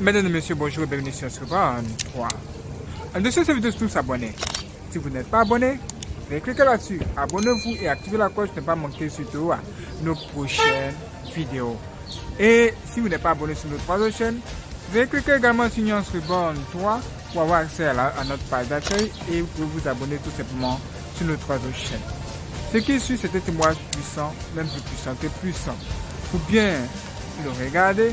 Mesdames et messieurs, bonjour et bienvenue sur Scriban 3. En dessous de cette vidéo, tous s'abonner. Si vous n'êtes pas abonné, veuillez cliquer là-dessus. Abonnez-vous et activez la cloche pour ne pas manquer surtout nos prochaines vidéos. Et si vous n'êtes pas abonné sur nos trois autres chaînes, veuillez cliquer également sur Scriban 3 pour avoir accès à notre page d'accueil et vous pouvez vous abonner tout simplement sur nos trois autres chaînes. Ce qui suit, c'est un témoignage puissant, même plus puissant que puissant. Pour bien le regarder,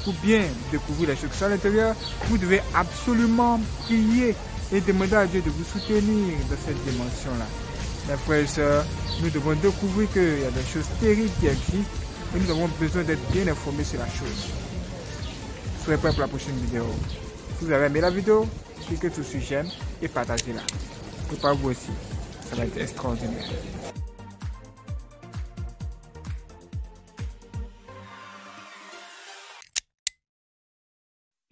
pour bien découvrir les choses qui sont à l'intérieur, vous devez absolument prier et demander à Dieu de vous soutenir dans cette dimension-là. Mes frères et sœurs, nous devons découvrir qu'il y a des choses terribles qui existent et nous avons besoin d'être bien informés sur la chose. Soyez prêts pour la prochaine vidéo. Si vous avez aimé la vidéo, cliquez sur j'aime et partagez-la. Et pas vous aussi, ça va être extraordinaire.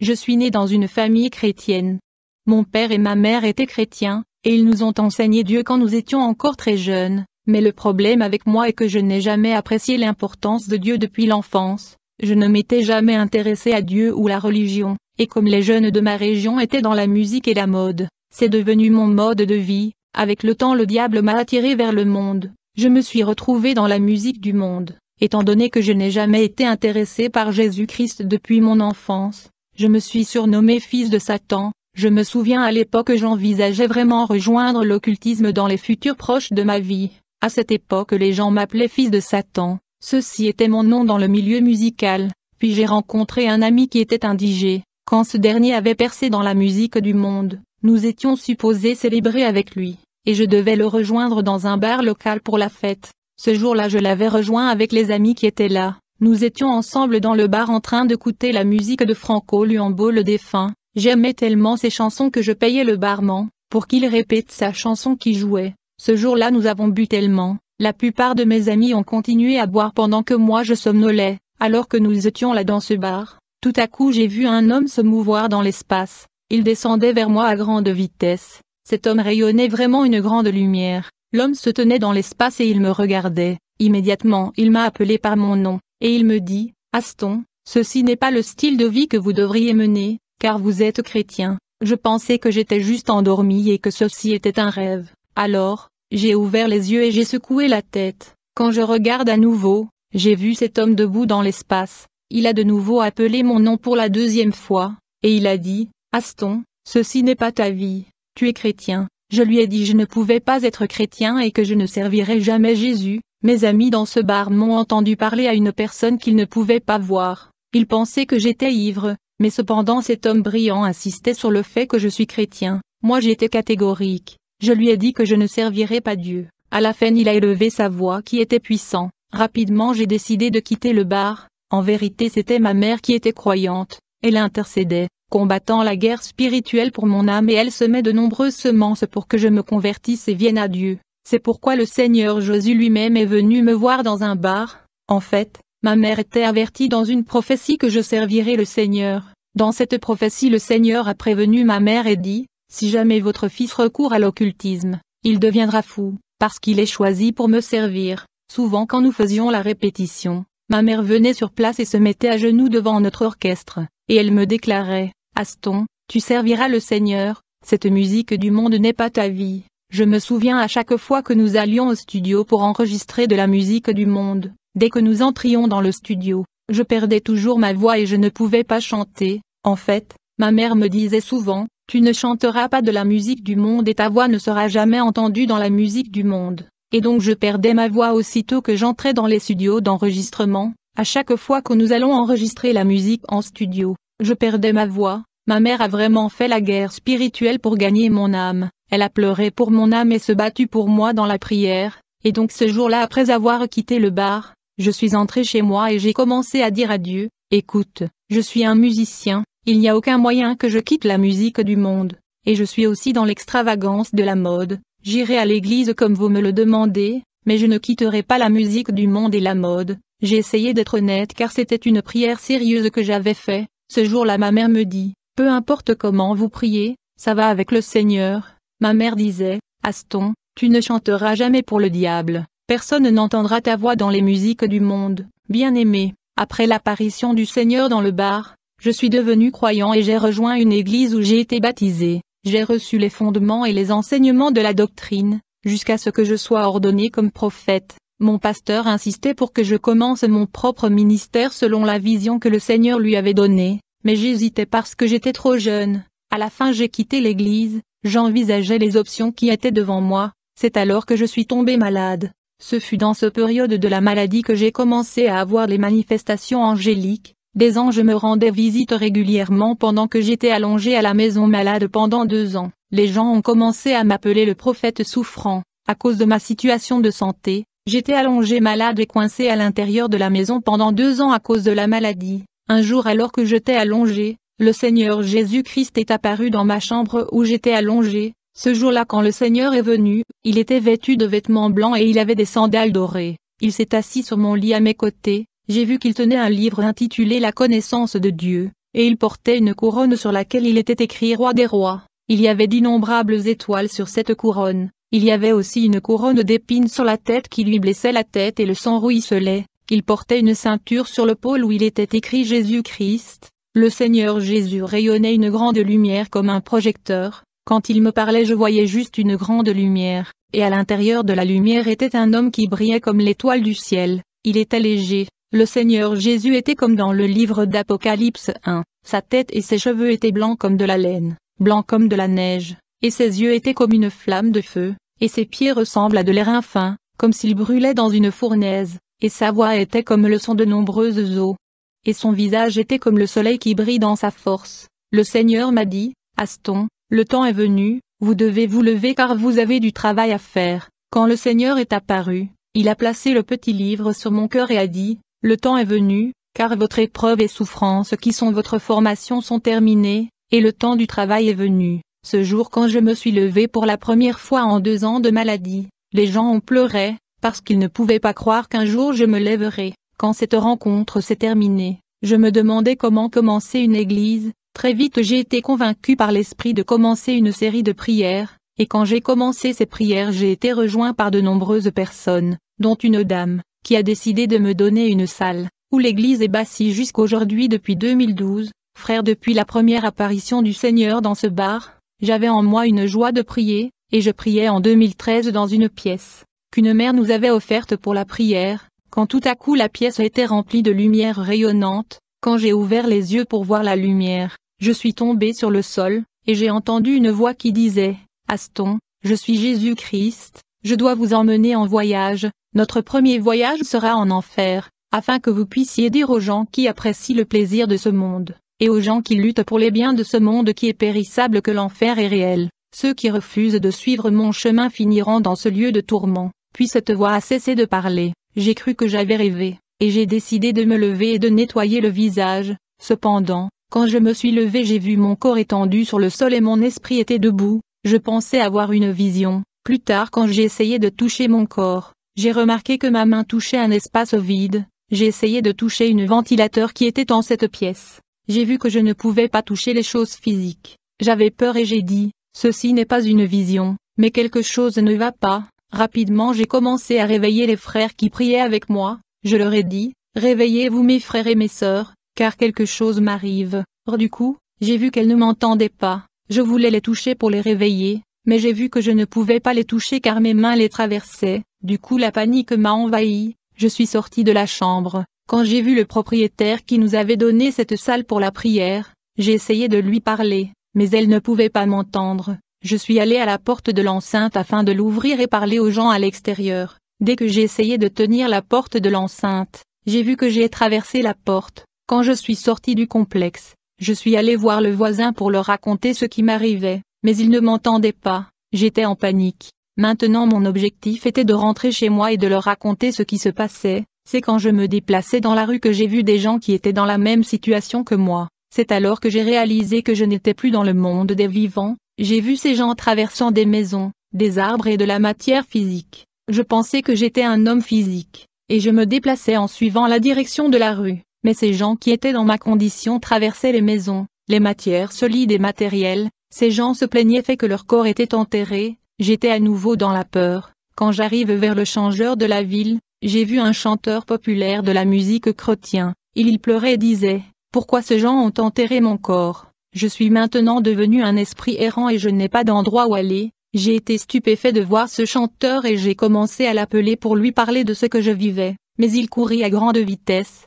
Je suis née dans une famille chrétienne. Mon père et ma mère étaient chrétiens, et ils nous ont enseigné Dieu quand nous étions encore très jeunes, mais le problème avec moi est que je n'ai jamais apprécié l'importance de Dieu depuis l'enfance, je ne m'étais jamais intéressée à Dieu ou la religion, et comme les jeunes de ma région étaient dans la musique et la mode, c'est devenu mon mode de vie. Avec le temps le diable m'a attiré vers le monde, je me suis retrouvée dans la musique du monde, étant donné que je n'ai jamais été intéressée par Jésus-Christ depuis mon enfance. Je me suis surnommé fils de Satan. Je me souviens à l'époque j'envisageais vraiment rejoindre l'occultisme dans les futurs proches de ma vie. À cette époque les gens m'appelaient fils de Satan. Ceci était mon nom dans le milieu musical. Puis j'ai rencontré un ami qui était un DJ. Quand ce dernier avait percé dans la musique du monde, nous étions supposés célébrer avec lui, et je devais le rejoindre dans un bar local pour la fête. Ce jour-là je l'avais rejoint avec les amis qui étaient là. Nous étions ensemble dans le bar en train d'écouter la musique de Franco Luambo le défunt. J'aimais tellement ses chansons que je payais le barman pour qu'il répète sa chanson qui jouait. Ce jour-là nous avons bu tellement, la plupart de mes amis ont continué à boire pendant que moi je somnolais. Alors que nous étions là dans ce bar, tout à coup j'ai vu un homme se mouvoir dans l'espace. Il descendait vers moi à grande vitesse. Cet homme rayonnait vraiment une grande lumière. L'homme se tenait dans l'espace et il me regardait. Immédiatement il m'a appelé par mon nom. Et il me dit, Aston, ceci n'est pas le style de vie que vous devriez mener, car vous êtes chrétien. Je pensais que j'étais juste endormi et que ceci était un rêve. Alors, j'ai ouvert les yeux et j'ai secoué la tête. Quand je regarde à nouveau, j'ai vu cet homme debout dans l'espace. Il a de nouveau appelé mon nom pour la deuxième fois, et il a dit, Aston, ceci n'est pas ta vie, tu es chrétien. Je lui ai dit je ne pouvais pas être chrétien et que je ne servirais jamais Jésus. Mes amis dans ce bar m'ont entendu parler à une personne qu'ils ne pouvaient pas voir. Ils pensaient que j'étais ivre, mais cependant cet homme brillant insistait sur le fait que je suis chrétien. Moi j'étais catégorique. Je lui ai dit que je ne servirais pas Dieu. À la fin il a élevé sa voix qui était puissant. Rapidement j'ai décidé de quitter le bar. En vérité c'était ma mère qui était croyante. Elle intercédait, combattant la guerre spirituelle pour mon âme et elle semait de nombreuses semences pour que je me convertisse et vienne à Dieu. C'est pourquoi le Seigneur Jésus lui-même est venu me voir dans un bar. En fait, ma mère était avertie dans une prophétie que je servirais le Seigneur. Dans cette prophétie le Seigneur a prévenu ma mère et dit, si jamais votre fils recourt à l'occultisme, il deviendra fou, parce qu'il est choisi pour me servir. Souvent quand nous faisions la répétition, ma mère venait sur place et se mettait à genoux devant notre orchestre, et elle me déclarait, Aston, tu serviras le Seigneur, cette musique du monde n'est pas ta vie. Je me souviens à chaque fois que nous allions au studio pour enregistrer de la musique du monde, dès que nous entrions dans le studio, je perdais toujours ma voix et je ne pouvais pas chanter. En fait, ma mère me disait souvent, tu ne chanteras pas de la musique du monde et ta voix ne sera jamais entendue dans la musique du monde. Et donc je perdais ma voix aussitôt que j'entrais dans les studios d'enregistrement. À chaque fois que nous allons enregistrer la musique en studio, je perdais ma voix. Ma mère a vraiment fait la guerre spirituelle pour gagner mon âme. Elle a pleuré pour mon âme et se battu pour moi dans la prière, et donc ce jour-là après avoir quitté le bar, je suis entré chez moi et j'ai commencé à dire à Dieu, écoute, je suis un musicien, il n'y a aucun moyen que je quitte la musique du monde, et je suis aussi dans l'extravagance de la mode, j'irai à l'église comme vous me le demandez, mais je ne quitterai pas la musique du monde et la mode. J'ai essayé d'être honnête car c'était une prière sérieuse que j'avais fait. Ce jour-là ma mère me dit, peu importe comment vous priez, ça va avec le Seigneur. Ma mère disait, Aston, tu ne chanteras jamais pour le diable, personne n'entendra ta voix dans les musiques du monde. Bien-aimé, après l'apparition du Seigneur dans le bar, Je suis devenu croyant et j'ai rejoint une église où j'ai été baptisé. J'ai reçu les fondements et les enseignements de la doctrine, jusqu'à ce que je sois ordonné comme prophète. Mon pasteur insistait pour que je commence mon propre ministère selon la vision que le Seigneur lui avait donnée, mais j'hésitais parce que j'étais trop jeune. À la fin j'ai quitté l'église, j'envisageais les options qui étaient devant moi, c'est alors que je suis tombé malade. Ce fut dans cette période de la maladie que j'ai commencé à avoir les manifestations angéliques. Des anges me rendaient visite régulièrement pendant que j'étais allongé à la maison malade pendant 2 ans. Les gens ont commencé à m'appeler le prophète souffrant. À cause de ma situation de santé, j'étais allongé malade et coincé à l'intérieur de la maison pendant 2 ans à cause de la maladie. Un jour alors que j'étais allongé, le Seigneur Jésus-Christ est apparu dans ma chambre où j'étais allongé. Ce jour-là quand le Seigneur est venu, il était vêtu de vêtements blancs et il avait des sandales dorées. Il s'est assis sur mon lit à mes côtés. J'ai vu qu'il tenait un livre intitulé La connaissance de Dieu, et il portait une couronne sur laquelle il était écrit Roi des rois. Il y avait d'innombrables étoiles sur cette couronne. Il y avait aussi une couronne d'épines sur la tête qui lui blessait la tête et le sang ruisselait. Il portait une ceinture sur l'épaule où il était écrit Jésus-Christ. Le Seigneur Jésus rayonnait une grande lumière comme un projecteur. Quand il me parlait je voyais juste une grande lumière, et à l'intérieur de la lumière était un homme qui brillait comme l'étoile du ciel. Il était léger. Le Seigneur Jésus était comme dans le livre d'Apocalypse 1, sa tête et ses cheveux étaient blancs comme de la laine, blancs comme de la neige, et ses yeux étaient comme une flamme de feu, et ses pieds ressemblent à de l'airain fin, comme s'il brûlait dans une fournaise, et sa voix était comme le son de nombreuses eaux. Et son visage était comme le soleil qui brille dans sa force. Le Seigneur m'a dit, Aston, le temps est venu, vous devez vous lever car vous avez du travail à faire. Quand le Seigneur est apparu, il a placé le petit livre sur mon cœur et a dit, le temps est venu, car votre épreuve et souffrance qui sont votre formation sont terminées, et le temps du travail est venu. Ce jour quand je me suis levé pour la première fois en 2 ans de maladie, les gens ont pleuré, parce qu'ils ne pouvaient pas croire qu'un jour je me lèverais. Quand cette rencontre s'est terminée, je me demandais comment commencer une église. Très vite j'ai été convaincu par l'Esprit de commencer une série de prières, et quand j'ai commencé ces prières j'ai été rejoint par de nombreuses personnes, dont une dame, qui a décidé de me donner une salle, où l'église est bâtie jusqu'aujourd'hui depuis 2012, frère depuis la première apparition du Seigneur dans ce bar, j'avais en moi une joie de prier, et je priais en 2013 dans une pièce, qu'une mère nous avait offerte pour la prière, quand tout à coup la pièce était remplie de lumière rayonnante, quand j'ai ouvert les yeux pour voir la lumière, je suis tombé sur le sol, et j'ai entendu une voix qui disait, Aston, je suis Jésus-Christ, je dois vous emmener en voyage. Notre premier voyage sera en enfer, afin que vous puissiez dire aux gens qui apprécient le plaisir de ce monde, et aux gens qui luttent pour les biens de ce monde qui est périssable que l'enfer est réel. Ceux qui refusent de suivre mon chemin finiront dans ce lieu de tourment. Puis cette voix a cessé de parler, j'ai cru que j'avais rêvé, et j'ai décidé de me lever et de nettoyer le visage. Cependant, quand je me suis levé j'ai vu mon corps étendu sur le sol et mon esprit était debout, je pensais avoir une vision. Plus tard quand j'ai essayé de toucher mon corps, j'ai remarqué que ma main touchait un espace vide, j'ai essayé de toucher une ventilateur qui était dans cette pièce. J'ai vu que je ne pouvais pas toucher les choses physiques. J'avais peur et j'ai dit, ceci n'est pas une vision, mais quelque chose ne va pas. Rapidement j'ai commencé à réveiller les frères qui priaient avec moi, je leur ai dit, réveillez-vous mes frères et mes sœurs, car quelque chose m'arrive. Du coup, j'ai vu qu'elles ne m'entendaient pas, je voulais les toucher pour les réveiller, mais j'ai vu que je ne pouvais pas les toucher car mes mains les traversaient, du coup la panique m'a envahi, je suis sorti de la chambre. Quand j'ai vu le propriétaire qui nous avait donné cette salle pour la prière, j'ai essayé de lui parler, mais elle ne pouvait pas m'entendre. Je suis allé à la porte de l'enceinte afin de l'ouvrir et parler aux gens à l'extérieur. Dès que j'ai essayé de tenir la porte de l'enceinte, j'ai vu que j'ai traversé la porte. Quand je suis sorti du complexe, je suis allé voir le voisin pour leur raconter ce qui m'arrivait, mais il ne m'entendait pas. J'étais en panique. Maintenant mon objectif était de rentrer chez moi et de leur raconter ce qui se passait. C'est quand je me déplaçais dans la rue que j'ai vu des gens qui étaient dans la même situation que moi. C'est alors que j'ai réalisé que je n'étais plus dans le monde des vivants. J'ai vu ces gens traversant des maisons, des arbres et de la matière physique. Je pensais que j'étais un homme physique, et je me déplaçais en suivant la direction de la rue. Mais ces gens qui étaient dans ma condition traversaient les maisons, les matières solides et matérielles. Ces gens se plaignaient fait que leur corps était enterré. J'étais à nouveau dans la peur. Quand j'arrive vers le changeur de la ville, j'ai vu un chanteur populaire de la musique chrétien. Il pleurait et disait, Pourquoi ces gens ont enterré mon corps? Je suis maintenant devenu un esprit errant et je n'ai pas d'endroit où aller. J'ai été stupéfait de voir ce chanteur et j'ai commencé à l'appeler pour lui parler de ce que je vivais, mais il courait à grande vitesse.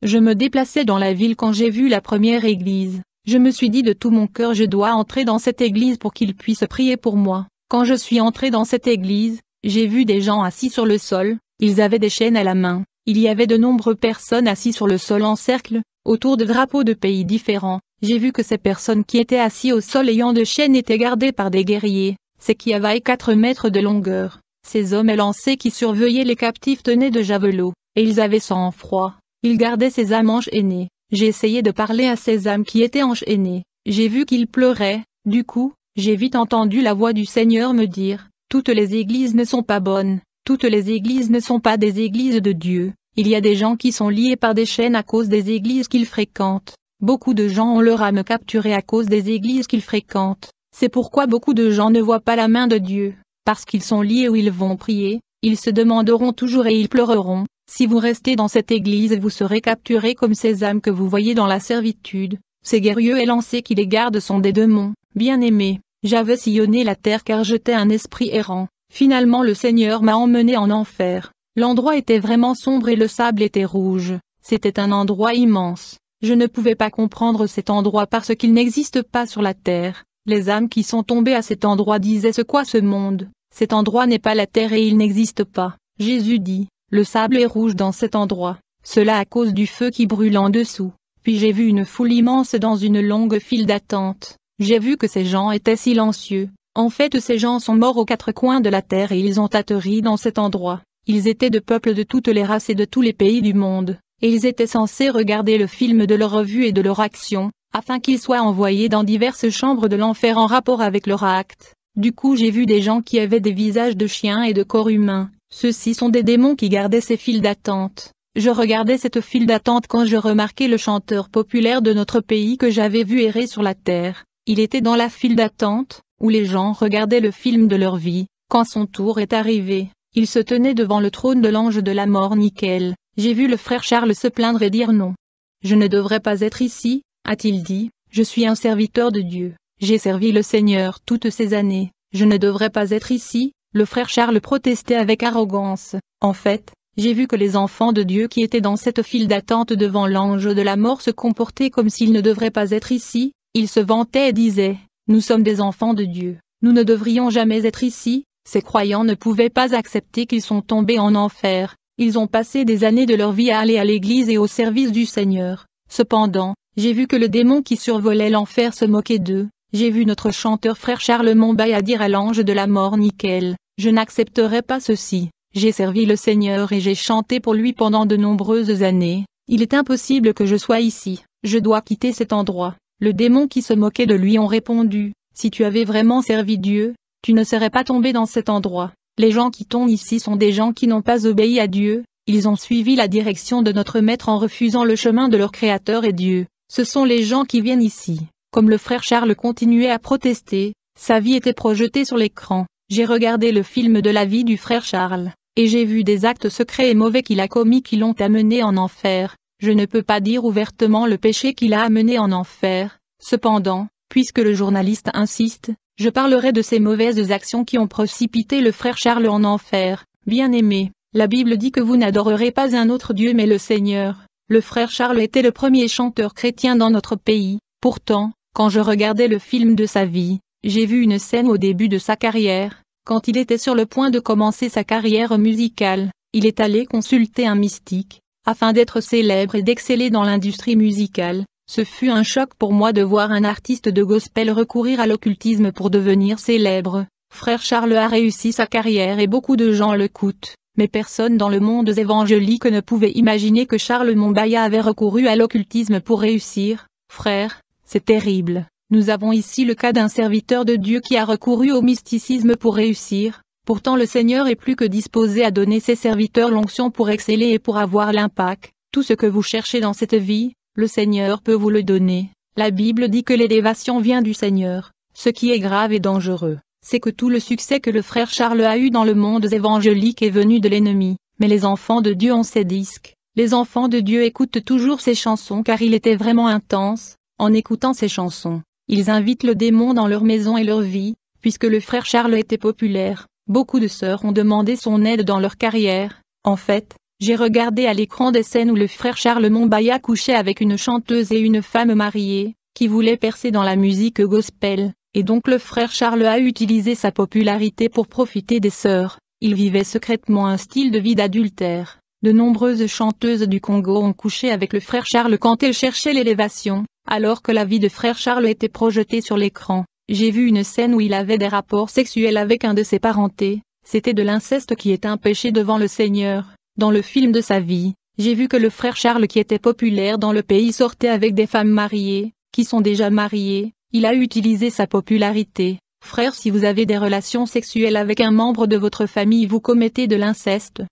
Je me déplaçais dans la ville quand j'ai vu la première église. Je me suis dit de tout mon cœur je dois entrer dans cette église pour qu'il puisse prier pour moi. Quand je suis entré dans cette église, j'ai vu des gens assis sur le sol, ils avaient des chaînes à la main. Il y avait de nombreuses personnes assises sur le sol en cercle, autour de drapeaux de pays différents. J'ai vu que ces personnes qui étaient assises au sol ayant de chaînes étaient gardées par des guerriers, ces qui avaient 4 mètres de longueur. Ces hommes élancés qui surveillaient les captifs tenaient de javelots, et ils avaient sang-froid. Ils gardaient ces âmes enchaînées. J'ai essayé de parler à ces âmes qui étaient enchaînées. J'ai vu qu'ils pleuraient. Du coup, j'ai vite entendu la voix du Seigneur me dire, « Toutes les églises ne sont pas bonnes. Toutes les églises ne sont pas des églises de Dieu. Il y a des gens qui sont liés par des chaînes à cause des églises qu'ils fréquentent. Beaucoup de gens ont leur âme capturée à cause des églises qu'ils fréquentent. C'est pourquoi beaucoup de gens ne voient pas la main de Dieu. Parce qu'ils sont liés où ils vont prier, ils se demanderont toujours et ils pleureront. Si vous restez dans cette église vous serez capturés comme ces âmes que vous voyez dans la servitude. Ces guerriers élancés qui les gardent sont des démons. Bien-aimés, j'avais sillonné la terre car j'étais un esprit errant. Finalement le Seigneur m'a emmené en enfer. L'endroit était vraiment sombre et le sable était rouge. C'était un endroit immense. Je ne pouvais pas comprendre cet endroit parce qu'il n'existe pas sur la terre. Les âmes qui sont tombées à cet endroit disaient c'est quoi ce monde? Cet endroit n'est pas la terre et il n'existe pas. Jésus dit, le sable est rouge dans cet endroit. Cela à cause du feu qui brûle en dessous. Puis j'ai vu une foule immense dans une longue file d'attente. J'ai vu que ces gens étaient silencieux. En fait ces gens sont morts aux 4 coins de la terre et ils ont atterri dans cet endroit. Ils étaient de peuples de toutes les races et de tous les pays du monde. Et ils étaient censés regarder le film de leur revue et de leur action, afin qu'ils soient envoyés dans diverses chambres de l'enfer en rapport avec leur acte. Du coup j'ai vu des gens qui avaient des visages de chiens et de corps humains. Ceux-ci sont des démons qui gardaient ces files d'attente. Je regardais cette file d'attente quand je remarquai le chanteur populaire de notre pays que j'avais vu errer sur la terre. Il était dans la file d'attente, où les gens regardaient le film de leur vie. Quand son tour est arrivé, il se tenait devant le trône de l'ange de la mort Nickel. J'ai vu le frère Charles se plaindre et dire non. Je ne devrais pas être ici, a-t-il dit, je suis un serviteur de Dieu. J'ai servi le Seigneur toutes ces années. Je ne devrais pas être ici, le frère Charles protestait avec arrogance. En fait, j'ai vu que les enfants de Dieu qui étaient dans cette file d'attente devant l'ange de la mort se comportaient comme s'ils ne devraient pas être ici. Ils se vantaient et disaient, nous sommes des enfants de Dieu, nous ne devrions jamais être ici. Ces croyants ne pouvaient pas accepter qu'ils sont tombés en enfer. Ils ont passé des années de leur vie à aller à l'église et au service du Seigneur. Cependant, j'ai vu que le démon qui survolait l'enfer se moquait d'eux. J'ai vu notre chanteur frère Charles Mombaye dire à l'ange de la mort Nickel, je n'accepterai pas ceci. J'ai servi le Seigneur et j'ai chanté pour lui pendant de nombreuses années. Il est impossible que je sois ici. Je dois quitter cet endroit. Le démon qui se moquait de lui ont répondu, si tu avais vraiment servi Dieu, tu ne serais pas tombé dans cet endroit. Les gens qui tombent ici sont des gens qui n'ont pas obéi à Dieu, ils ont suivi la direction de notre Maître en refusant le chemin de leur Créateur et Dieu. Ce sont les gens qui viennent ici. Comme le frère Charles continuait à protester, sa vie était projetée sur l'écran. J'ai regardé le film de la vie du frère Charles, et j'ai vu des actes secrets et mauvais qu'il a commis qui l'ont amené en enfer. Je ne peux pas dire ouvertement le péché qu'il a amené en enfer. Cependant, puisque le journaliste insiste, je parlerai de ces mauvaises actions qui ont précipité le frère Charles en enfer. Bien-aimé, la Bible dit que vous n'adorerez pas un autre Dieu mais le Seigneur. Le frère Charles était le premier chanteur chrétien dans notre pays. Pourtant, quand je regardais le film de sa vie, j'ai vu une scène au début de sa carrière. Quand il était sur le point de commencer sa carrière musicale, il est allé consulter un mystique, afin d'être célèbre et d'exceller dans l'industrie musicale. Ce fut un choc pour moi de voir un artiste de gospel recourir à l'occultisme pour devenir célèbre. Frère Charles a réussi sa carrière et beaucoup de gens l'écoutent, mais personne dans le monde évangélique ne pouvait imaginer que Charles Mombaye avait recouru à l'occultisme pour réussir. Frère, c'est terrible. Nous avons ici le cas d'un serviteur de Dieu qui a recouru au mysticisme pour réussir. Pourtant le Seigneur est plus que disposé à donner ses serviteurs l'onction pour exceller et pour avoir l'impact. Tout ce que vous cherchez dans cette vie, le Seigneur peut vous le donner. La Bible dit que l'élévation vient du Seigneur. Ce qui est grave et dangereux, c'est que tout le succès que le frère Charles a eu dans le monde évangélique est venu de l'ennemi. Mais les enfants de Dieu ont ces disques. Les enfants de Dieu écoutent toujours ces chansons car il était vraiment intense. En écoutant ces chansons, ils invitent le démon dans leur maison et leur vie, puisque le frère Charles était populaire. Beaucoup de sœurs ont demandé son aide dans leur carrière. En fait, j'ai regardé à l'écran des scènes où le frère Charles Mombaya couchait avec une chanteuse et une femme mariée, qui voulait percer dans la musique gospel, et donc le frère Charles a utilisé sa popularité pour profiter des sœurs. Il vivait secrètement un style de vie d'adultère. De nombreuses chanteuses du Congo ont couché avec le frère Charles quand elles cherchaient l'élévation, alors que la vie de frère Charles était projetée sur l'écran. J'ai vu une scène où il avait des rapports sexuels avec un de ses parentés. C'était de l'inceste qui est un péché devant le Seigneur. Dans le film de sa vie, j'ai vu que le frère Charles qui était populaire dans le pays sortait avec des femmes mariées, qui sont déjà mariées. Il a utilisé sa popularité. Frère, si vous avez des relations sexuelles avec un membre de votre famille, vous commettez de l'inceste.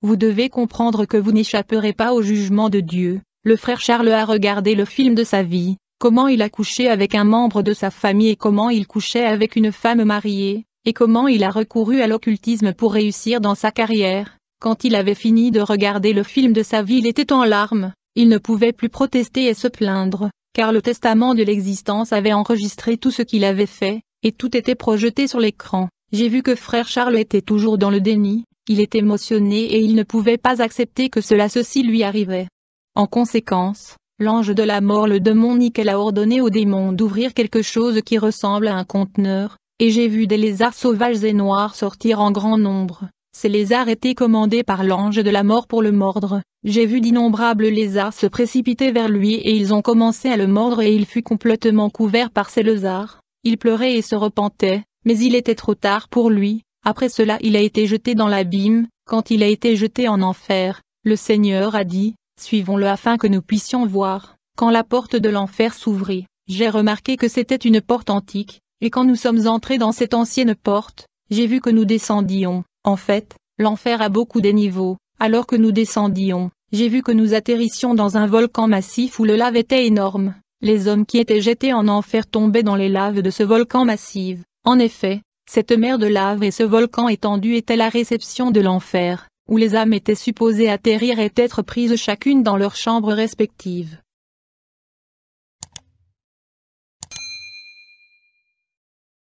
Vous devez comprendre que vous n'échapperez pas au jugement de Dieu. Le frère Charles a regardé le film de sa vie, comment il a couché avec un membre de sa famille et comment il couchait avec une femme mariée, et comment il a recouru à l'occultisme pour réussir dans sa carrière. Quand il avait fini de regarder le film de sa vie, il était en larmes, il ne pouvait plus protester et se plaindre, car le testament de l'existence avait enregistré tout ce qu'il avait fait, et tout était projeté sur l'écran. J'ai vu que frère Charles était toujours dans le déni, il était émotionné et il ne pouvait pas accepter que ceci lui arrivait. En conséquence, l'ange de la mort, le démon Nickel, a ordonné au démon d'ouvrir quelque chose qui ressemble à un conteneur, et j'ai vu des lézards sauvages et noirs sortir en grand nombre. Ces lézards étaient commandés par l'ange de la mort pour le mordre. J'ai vu d'innombrables lézards se précipiter vers lui et ils ont commencé à le mordre et il fut complètement couvert par ces lézards. Il pleurait et se repentait, mais il était trop tard pour lui. Après cela, il a été jeté dans l'abîme. Quand il a été jeté en enfer, le Seigneur a dit, suivons-le afin que nous puissions voir. Quand la porte de l'enfer s'ouvrit, j'ai remarqué que c'était une porte antique, et quand nous sommes entrés dans cette ancienne porte, j'ai vu que nous descendions. En fait, l'enfer a beaucoup de niveaux. Alors que nous descendions, j'ai vu que nous atterrissions dans un volcan massif où le lave était énorme. Les hommes qui étaient jetés en enfer tombaient dans les laves de ce volcan massif. En effet, cette mer de lave et ce volcan étendu étaient la réception de l'enfer, où les âmes étaient supposées atterrir et être prises chacune dans leurs chambres respectives.